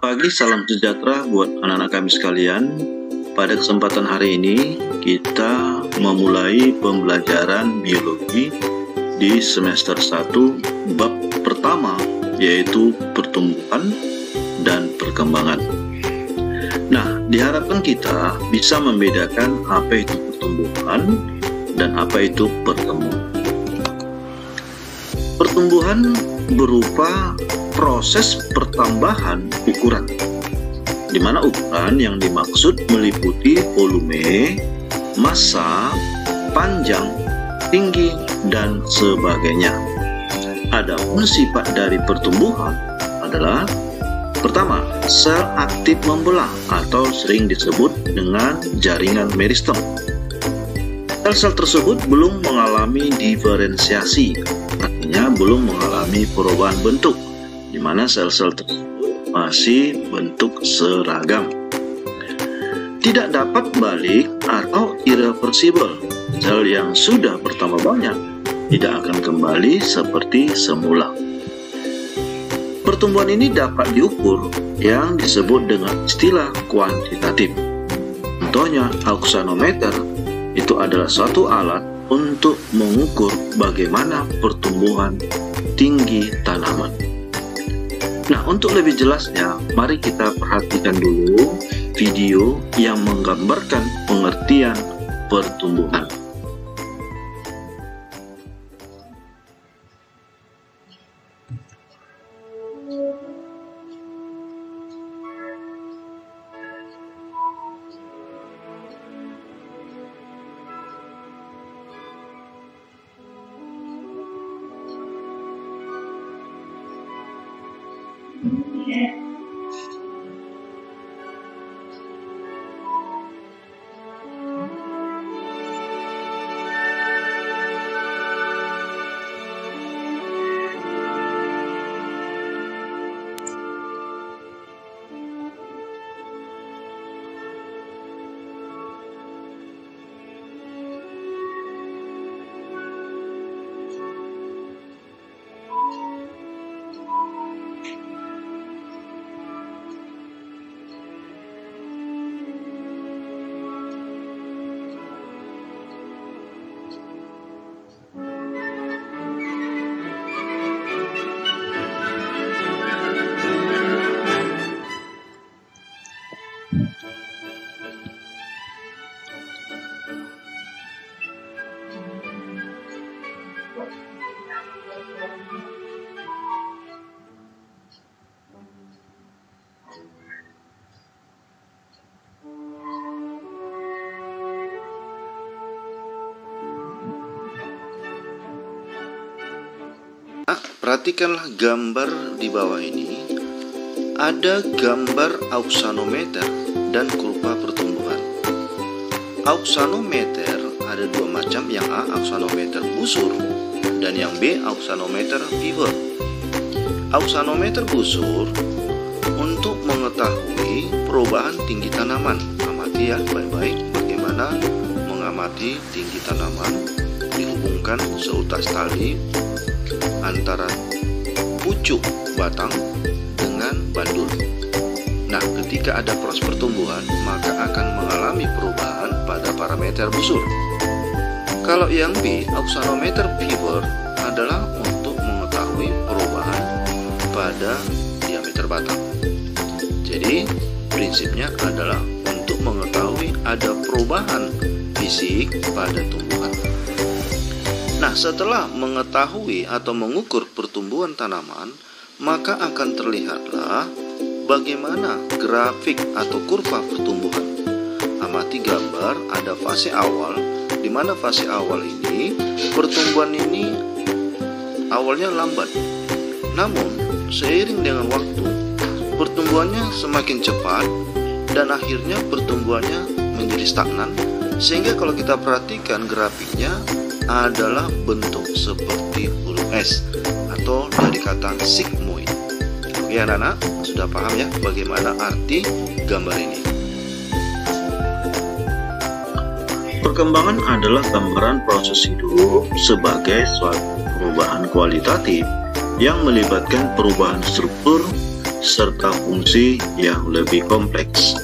pagi, salam sejahtera buat anak-anak kami sekalian. Pada kesempatan hari ini kita memulai pembelajaran biologi di semester 1 bab pertama, yaitu pertumbuhan dan perkembangan. Nah, diharapkan kita bisa membedakan apa itu pertumbuhan dan apa itu perkembangan. Pertumbuhan berupa proses pertambahan ukuran, di mana ukuran yang dimaksud meliputi volume, massa, panjang, tinggi, dan sebagainya. Adapun sifat dari pertumbuhan adalah: pertama, sel aktif membelah atau sering disebut dengan jaringan meristem. Sel-sel tersebut belum mengalami diferensiasi, artinya belum mengalami perubahan bentuk, di mana sel-sel tersebut masih bentuk seragam. Tidak dapat balik atau irreversible, sel yang sudah bertambah banyak tidak akan kembali seperti semula. Pertumbuhan ini dapat diukur yang disebut dengan istilah kuantitatif. Contohnya, auxanometer itu adalah suatu alat untuk mengukur bagaimana pertumbuhan tinggi tanaman. Nah, untuk lebih jelasnya, mari kita perhatikan dulu video yang menggambarkan pengertian pertumbuhan. Perhatikanlah gambar di bawah ini. Ada gambar auxanometer dan kurva pertumbuhan. Auxanometer ada dua macam, yang A auxanometer busur dan yang B auxanometer fever. Auxanometer busur untuk mengetahui perubahan tinggi tanaman. Amati ya baik-baik bagaimana mengamati tinggi tanaman. Dihubungkan seutas tali antara pucuk batang dengan bandul. Nah, ketika ada proses pertumbuhan, maka akan mengalami perubahan pada parameter busur. Kalau yang B, auxanometer fever, adalah untuk mengetahui perubahan pada diameter batang. Jadi, prinsipnya adalah untuk mengetahui ada perubahan fisik pada tumbuhan. Nah, setelah mengetahui atau mengukur pertumbuhan tanaman, maka akan terlihatlah bagaimana grafik atau kurva pertumbuhan. Amati gambar, ada fase awal, di mana fase awal ini, pertumbuhan ini awalnya lambat. Namun, seiring dengan waktu, pertumbuhannya semakin cepat dan akhirnya pertumbuhannya menjadi stagnan. Sehingga kalau kita perhatikan grafiknya, adalah bentuk seperti huruf S atau dari kata sigmoid. Oke anak-anak, sudah paham ya bagaimana arti gambar ini? Perkembangan adalah gambaran proses hidup sebagai suatu perubahan kualitatif yang melibatkan perubahan struktur, serta fungsi yang lebih kompleks.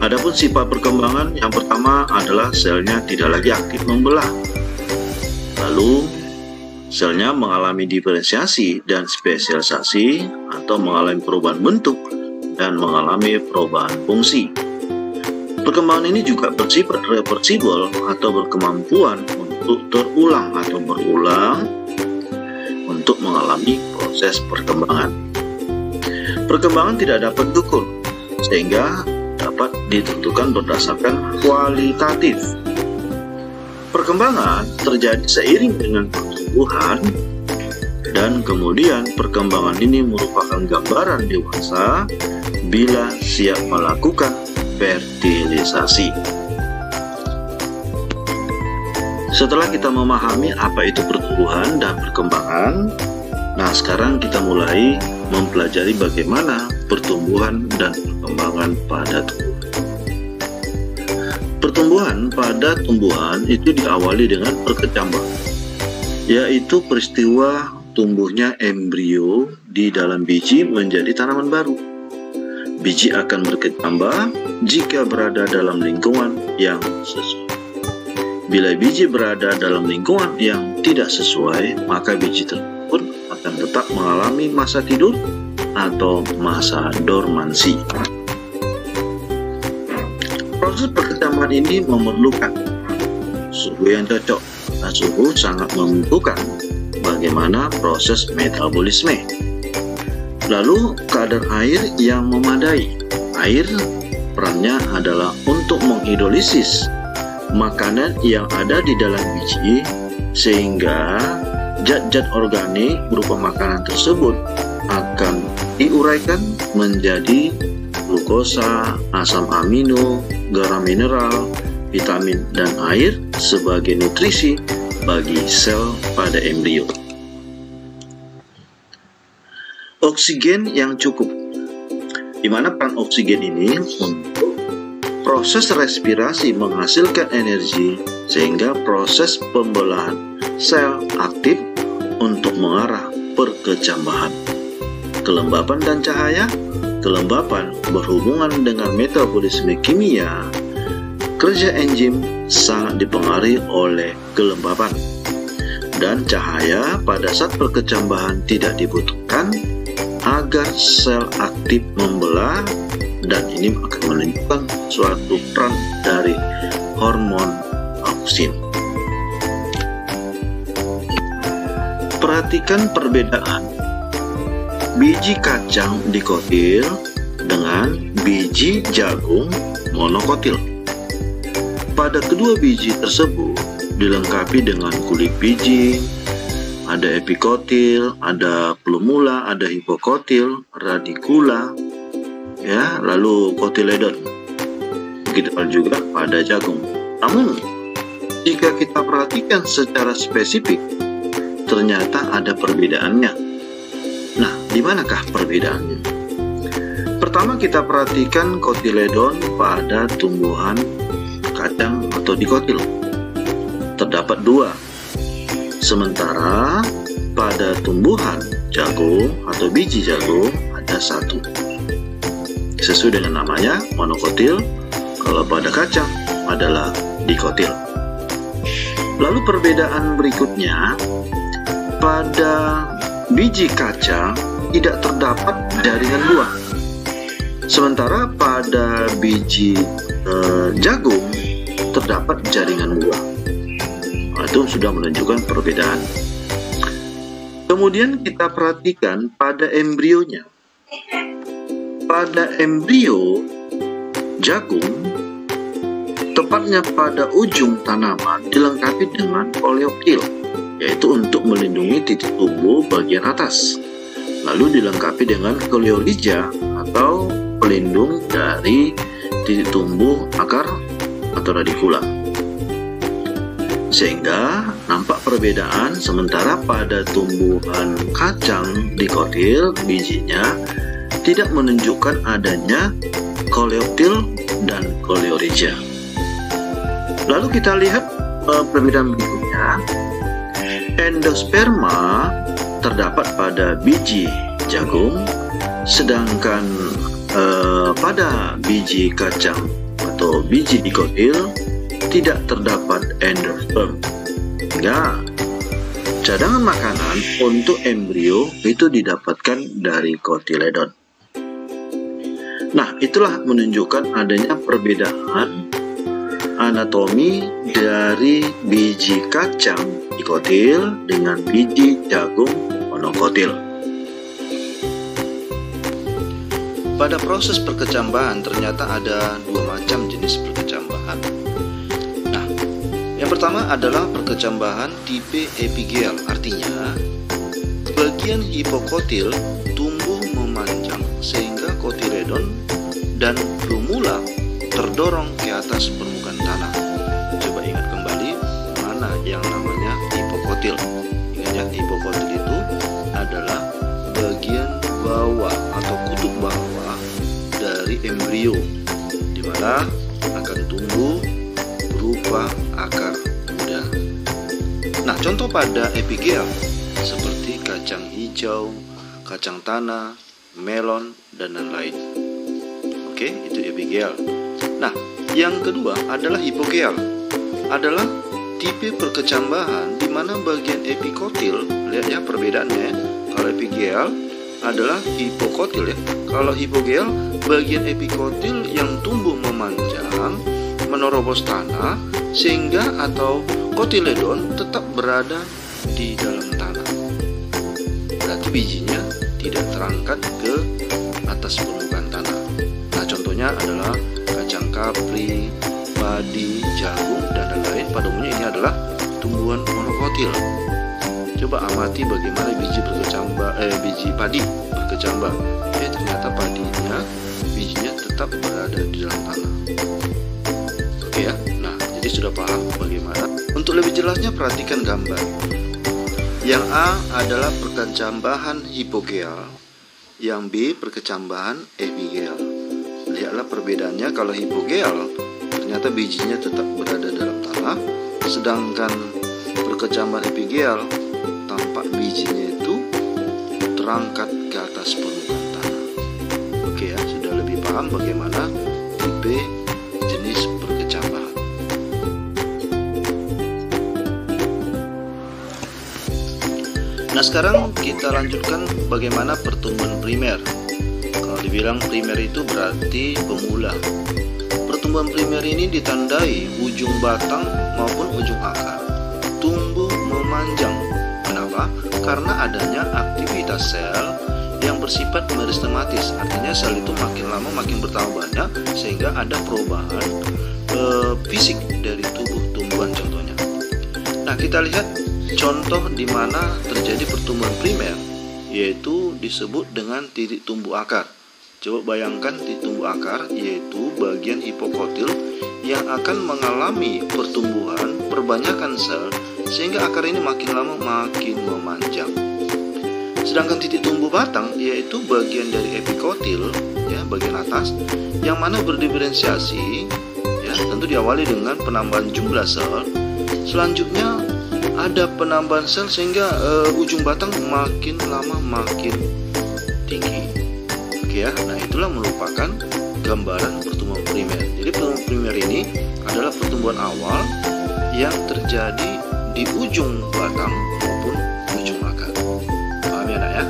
Adapun sifat perkembangan yang pertama adalah selnya tidak lagi aktif membelah. Lalu, selnya mengalami diferensiasi dan spesialisasi atau mengalami perubahan bentuk dan mengalami perubahan fungsi. Perkembangan ini juga bersifat reversibel atau berkemampuan untuk terulang atau berulang untuk mengalami proses perkembangan. Perkembangan tidak dapat diukur, sehingga dapat ditentukan berdasarkan kualitatif. Perkembangan terjadi seiring dengan pertumbuhan, dan kemudian perkembangan ini merupakan gambaran dewasa bila siap melakukan fertilisasi. Setelah kita memahami apa itu pertumbuhan dan perkembangan, nah sekarang kita mulai mempelajari bagaimana pertumbuhan dan perkembangan pada tumbuhan. Pertumbuhan pada tumbuhan itu diawali dengan perkecambahan, yaitu peristiwa tumbuhnya embrio di dalam biji menjadi tanaman baru. Biji akan berkecambah jika berada dalam lingkungan yang sesuai. Bila biji berada dalam lingkungan yang tidak sesuai, maka biji tersebut akan tetap mengalami masa tidur atau masa dormansi. Proses perkecambahan ini memerlukan suhu yang cocok. Nah, suhu sangat menentukan bagaimana proses metabolisme. Lalu kadar air yang memadai. Air perannya adalah untuk menghidrolisis makanan yang ada di dalam biji, sehingga zat-zat organik berupa makanan tersebut akan diuraikan menjadi glukosa, asam amino, garam mineral, vitamin, dan air sebagai nutrisi bagi sel pada embrio. Oksigen yang cukup, di mana peran oksigen ini untuk proses respirasi menghasilkan energi, sehingga proses pembelahan sel aktif untuk mengarah perkecambahan. Kelembapan dan cahaya. Kelembapan berhubungan dengan metabolisme kimia. Kerja enzim sangat dipengaruhi oleh kelembapan, dan cahaya pada saat perkecambahan tidak dibutuhkan agar sel aktif membelah, dan ini akan menunjukkan suatu peran dari hormon auksin. Perhatikan perbedaan biji kacang dikotil dengan biji jagung monokotil. Pada kedua biji tersebut dilengkapi dengan kulit biji, ada epikotil, ada plumula, ada hipokotil, radikula, ya, lalu kotiledon. Begitu juga pada jagung. Namun, jika kita perhatikan secara spesifik, ternyata ada perbedaannya. Nah, di manakah perbedaannya? Pertama, kita perhatikan kotiledon pada tumbuhan kacang atau dikotil. Terdapat 2. Sementara pada tumbuhan jagung atau biji jagung ada 1. Sesuai dengan namanya, monokotil. Kalau pada kacang adalah dikotil. Lalu perbedaan berikutnya, pada biji kacang tidak terdapat jaringan buah, sementara pada biji jagung terdapat jaringan buah. Itu sudah menunjukkan perbedaan. Kemudian kita perhatikan pada embrionya. Pada embrio jagung, tepatnya pada ujung tanaman dilengkapi dengan koleoptil, yaitu untuk melindungi titik tumbuh bagian atas. Lalu dilengkapi dengan koleolija atau pelindung dari titik tumbuh akar atau radikula. Sehingga nampak perbedaan, sementara pada tumbuhan kacang dikotil bijinya tidak menunjukkan adanya koleoptil dan koleorija. Lalu kita lihat perbedaan berikutnya. Endosperma terdapat pada biji jagung, Sedangkan pada biji kacang atau biji dikotil tidak terdapat endosperm. Sehingga cadangan makanan untuk embrio itu didapatkan dari kotiledon. Nah, itulah menunjukkan adanya perbedaan anatomi dari biji kacang dikotil dengan biji jagung monokotil. Pada proses perkecambahan ternyata ada dua macam jenis perkecambahan. Nah, yang pertama adalah perkecambahan tipe epigel, artinya bagian hipokotil tumbuh memanjang sehingga kotiledon dan plumula terdorong ke atas permukaan tanah. Coba ingat kembali mana yang namanya hipokotil. Ingat ya, hipokotil itu adalah bagian bawah atau kutub bawah dari embrio, di mana akan tumbuh berupa akar muda. Nah, contoh pada epigel seperti kacang hijau, kacang tanah, melon, dan lain-lain. Oke, itu epigel. Nah, yang kedua adalah hipogel. Adalah tipe perkecambahan di mana bagian epikotil, lihat ya perbedaannya. Kalau epigel adalah hipokotil ya. Kalau hipogel, bagian epikotil yang tumbuh memanjang, menerobos tanah, sehingga atau kotiledon tetap berada di dalam tanah. Berarti bijinya tidak terangkat ke atas permukaan tanah. Nah, contohnya adalah kacang kapri, padi, jagung, dan lain-lain. Pada umumnya ini adalah tumbuhan monokotil. Coba amati bagaimana biji padi berkecambah. Ternyata padinya, bijinya tetap berada di dalam tanah. Oke ya. Nah, jadi sudah paham bagaimana. Untuk lebih jelasnya perhatikan gambar. Yang A adalah perkecambahan hipogel, yang B perkecambahan epigel. Lihatlah perbedaannya. Kalau hipogel ternyata bijinya tetap berada dalam tanah, sedangkan perkecambahan epigel tampak bijinya itu terangkat ke atas permukaan tanah. Oke ya, sudah lebih paham bagaimana tipe jenis perkecambahan. Nah, sekarang kita lanjutkan bagaimana pertumbuhan primer. Kalau dibilang primer itu berarti pemula. Pertumbuhan primer ini ditandai ujung batang maupun ujung akar tumbuh memanjang. Kenapa? Karena adanya aktivitas sel yang bersifat meristematis. Artinya sel itu makin lama makin bertambah banyak, sehingga ada perubahan fisik dari tubuh tumbuhan contohnya. Nah, kita lihat contoh di mana terjadi pertumbuhan primer, yaitu disebut dengan titik tumbuh akar. Coba bayangkan titik tumbuh akar, yaitu bagian hipokotil yang akan mengalami pertumbuhan perbanyakan sel, sehingga akar ini makin lama makin memanjang. Sedangkan titik tumbuh batang, yaitu bagian dari epikotil, ya, bagian atas, yang mana berdiferensiasi, ya, tentu diawali dengan penambahan jumlah sel. Selanjutnya ada penambahan sel sehingga ujung batang makin lama makin tinggi. Oke ya, nah itulah merupakan gambaran pertumbuhan primer. Jadi pertumbuhan primer ini adalah pertumbuhan awal yang terjadi di ujung batang maupun ujung akar. Paham ya, nak ya?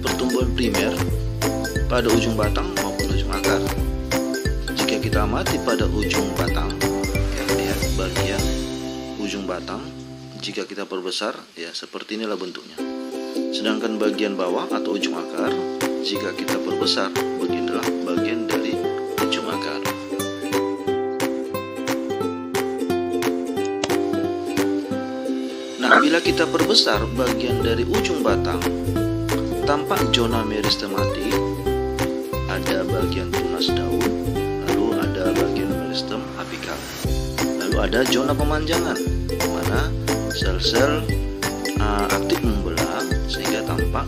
Pertumbuhan primer pada ujung batang maupun ujung akar. Jika kita amati pada ujung batang, ya, lihat bagian ujung batang, jika kita perbesar, ya seperti inilah bentuknya. Sedangkan bagian bawah atau ujung akar, jika kita perbesar, beginilah bagian dari ujung akar. Nah, bila kita perbesar bagian dari ujung batang, tampak zona meristematik, ada bagian tunas daun, lalu ada bagian meristem apikal, lalu ada zona pemanjangan, di mana sel-sel aktif membelah sehingga tampak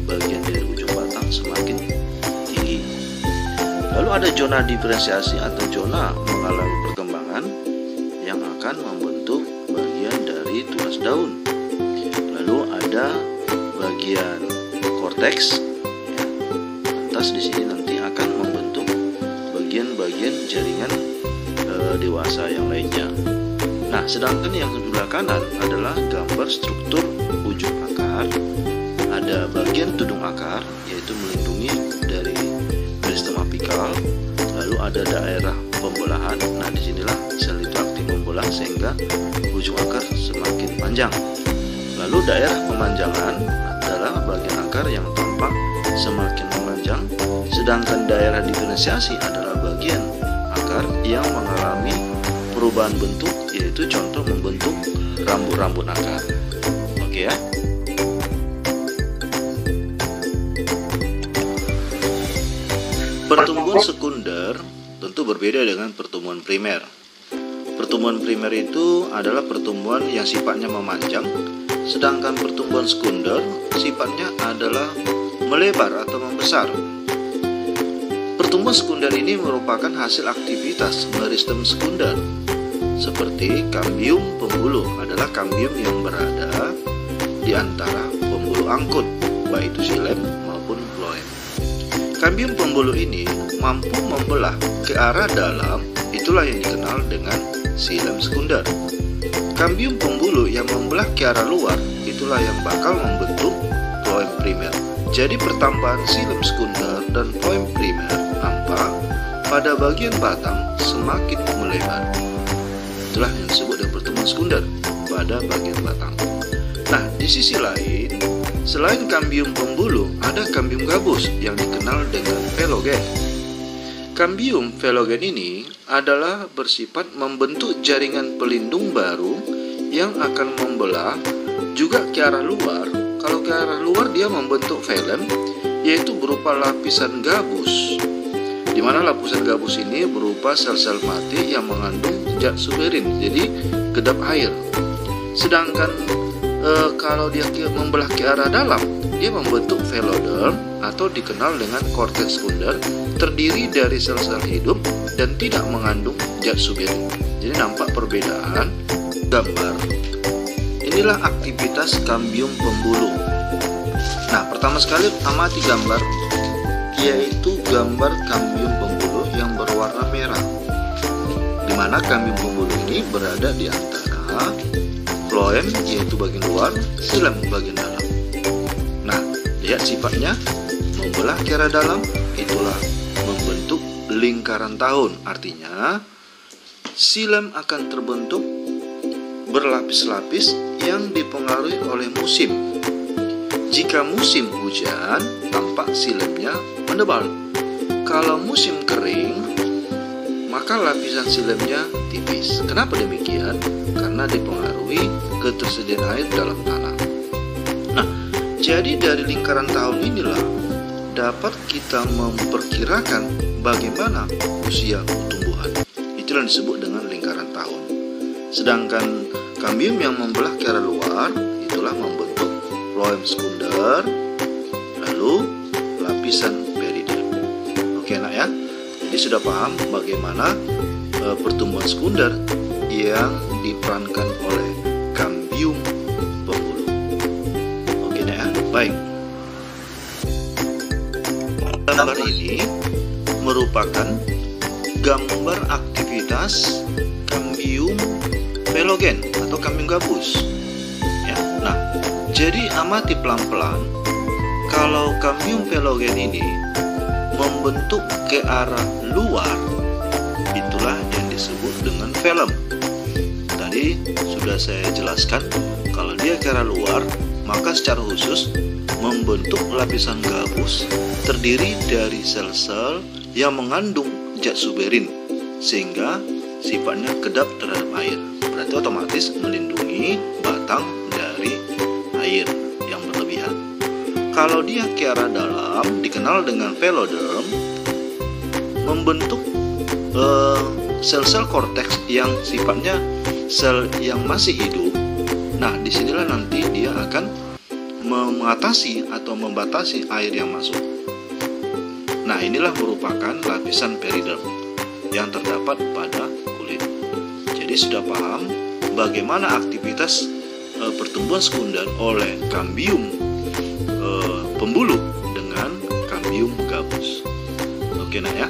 bagian dari ujung batang semakin tinggi. Lalu ada zona diferensiasi atau zona mengalami perkembangan yang akan membentuk bagian dari tunas daun. Lalu ada bagian korteks. Ya. Lantas di sini nanti akan membentuk bagian-bagian jaringan dewasa yang lainnya. Nah, sedangkan yang sebelah kanan adalah gambar struktur ujung akar. Ada bagian tudung akar, yaitu melindungi dari meristem apikal. Lalu ada daerah pembelahan. Nah, disinilah sel itu aktif membelah sehingga ujung akar semakin panjang. Lalu daerah pemanjangan adalah bagian akar yang tampak semakin memanjang. Sedangkan daerah diferensiasi adalah bagian akar yang mengalami perubahan bentuk, yaitu contoh membentuk rambut-rambut akar. Oke ya. Pertumbuhan sekunder tentu berbeda dengan pertumbuhan primer. Pertumbuhan primer itu adalah pertumbuhan yang sifatnya memanjang, sedangkan pertumbuhan sekunder sifatnya adalah melebar atau membesar. Pertumbuhan sekunder ini merupakan hasil aktivitas meristem sekunder. Seperti kambium pembuluh adalah kambium yang berada di antara pembuluh angkut, baik itu xilem maupun floem. Kambium pembuluh ini mampu membelah ke arah dalam, itulah yang dikenal dengan xilem sekunder. Kambium pembuluh yang membelah ke arah luar, itulah yang bakal membentuk floem primer. Jadi pertambahan xilem sekunder dan floem primer nampak pada bagian batang semakin melebar. Itulah yang disebut dengan pertumbuhan sekunder pada bagian batang. Nah, di sisi lain, selain kambium pembuluh, ada kambium gabus yang dikenal dengan velogen. Kambium velogen ini adalah bersifat membentuk jaringan pelindung baru yang akan membelah juga ke arah luar. Kalau ke arah luar dia membentuk velum, yaitu berupa lapisan gabus, di mana lapisan gabus ini berupa sel-sel mati yang mengandung zat suberin, jadi kedap air. Sedangkan kalau dia membelah ke arah dalam, dia membentuk veloderm atau dikenal dengan korteks sekunder, terdiri dari sel-sel hidup dan tidak mengandung zat suberin. Jadi nampak perbedaan gambar. Inilah aktivitas kambium pembuluh. Nah, pertama sekali amati gambar, yaitu gambar kambium pembuluh yang berwarna merah, di mana kambium pembuluh ini berada di antara floem, yaitu bagian luar, xilem bagian dalam. Nah, lihat sifatnya membelah ke arah dalam, itulah membentuk lingkaran tahun. Artinya xilem akan terbentuk berlapis-lapis yang dipengaruhi oleh musim. Jika musim hujan, tampak xilemnya menebal. Kalau musim kering, maka lapisan xilemnya tipis. Kenapa demikian? Karena dipengaruhi ketersediaan air dalam tanah. Nah, jadi dari lingkaran tahun inilah dapat kita memperkirakan bagaimana usia tumbuhan. Itulah yang disebut dengan lingkaran tahun. Sedangkan kambium yang membelah ke arah luar, itulah membentuk floem sekunder, lalu lapisan periderm. Oke nak ya. Jadi sudah paham bagaimana pertumbuhan sekunder yang diperankan oleh kambium pembuluh. Oke nak ya. Baik. Gambar ini merupakan gambar aktivitas kambium velogen atau kambium gabus. Ya. Nah, jadi amati pelan-pelan. Kalau kambium velogen ini membentuk ke arah luar, itulah yang disebut dengan velum. Tadi sudah saya jelaskan, kalau dia ke arah luar, maka secara khusus membentuk lapisan gabus terdiri dari sel-sel yang mengandung zat suberin, sehingga sifatnya kedap terhadap air. Berarti otomatis melindungi batang dari air yang berlebihan. Kalau dia ke arah dalam, dikenal dengan veloderm, membentuk sel-sel korteks yang sifatnya sel yang masih hidup. Nah, disinilah nanti dia akan mengatasi atau membatasi air yang masuk. Nah, inilah merupakan lapisan periderm yang terdapat pada kulit. Jadi sudah paham bagaimana aktivitas pertumbuhan sekunder oleh kambium pembuluh dengan kambium gabus. Oke nak ya.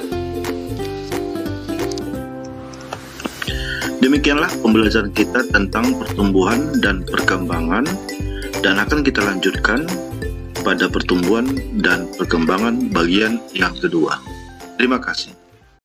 Demikianlah pembelajaran kita tentang pertumbuhan dan perkembangan, dan akan kita lanjutkan pada pertumbuhan dan perkembangan bagian yang kedua. Terima kasih.